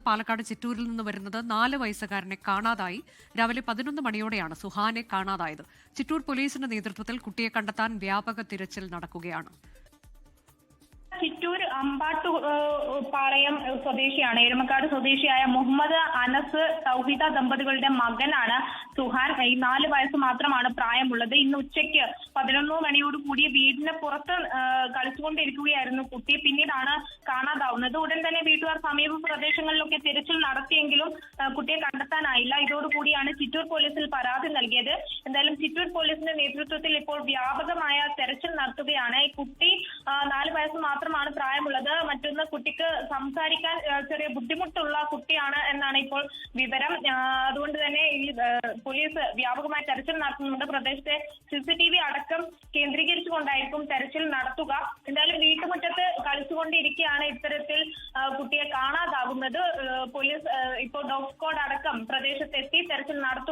പാലക്കാട് ചിറ്റൂരിൽ നിന്ന് വരുന്നത് 4 വയസ്സുകാരനെ കാണാതായി. രാവിലെ 11 മണിയോടെയാണ് സുഹാനെ കാണാതായത്. ചിറ്റൂർ പോലീസിന്റെ നേതൃത്വത്തിൽ കുട്ടിയെ കണ്ടെത്താൻ വ്യാപക തിരച്ചിൽ നടക്കുകയാണ്. ചിറ്റൂർ പാളയം സ്വദേശിയാണ്. എരുമക്കാട് സ്വദേശിയായ മുഹമ്മദ് അനസ് തൗഹീദ ദമ്പതികളുടെ മകനാണ് സുഹാൻ. ഈ 4 വയസ്സ് മാത്രമാണ് പ്രായമുള്ളത്. ഇന്ന് ഉച്ചയ്ക്ക് 11 മണിയോടുകൂടി വീടിന് പുറത്ത് കളിച്ചുകൊണ്ടിരിക്കുകയായിരുന്നു കുട്ടി. പിന്നീടാണ് കാണാതാവുന്നത്. ഉടൻ തന്നെ വീട്ടുകാർ സമീപ പ്രദേശങ്ങളിലൊക്കെ തിരച്ചിൽ നടത്തിയെങ്കിലും കുട്ടിയെ കണ്ടെത്താനായില്ല. ഇതോടുകൂടിയാണ് ചിറ്റൂർ പോലീസിൽ പരാതി നൽകിയത്. എന്തായാലും ചിറ്റൂർ പോലീസിന്റെ നേതൃത്വത്തിൽ ഇപ്പോൾ വ്യാപകമായ തെരച്ചിൽ നടത്തുകയാണ്. ഈ കുട്ടി 4 വയസ്സ് മാത്രമാണ് പ്രായമുള്ളത്. മറ്റൊന്ന്, കുട്ടിക്ക് സംസാരിക്കാൻ ചെറിയ ബുദ്ധിമുട്ടുള്ള കുട്ടിയാണ് എന്നാണ് ഇപ്പോൾ വിവരം. അതുകൊണ്ട് തന്നെ ഈ പോലീസ് വ്യാപകമായ തെരച്ചിൽ നടത്തുന്നുണ്ട്. പ്രദേശത്തെ CCTV അടക്കം കേന്ദ്രീകരിച്ചുകൊണ്ടായിരിക്കും തെരച്ചിൽ നടത്തുക. എന്തായാലും വീട്ടുമുറ്റത്ത് കളിച്ചുകൊണ്ടിരിക്കെയാണ് ഇത്തരത്തിൽ കുട്ടിയെ കാണാതാകുന്നത്. പോലീസ് ഇപ്പോൾ ഡോഗ് സ്ക്വാഡ് അടക്കം പ്രദേശത്തെത്തി തെരച്ചിൽ നടത്തുക.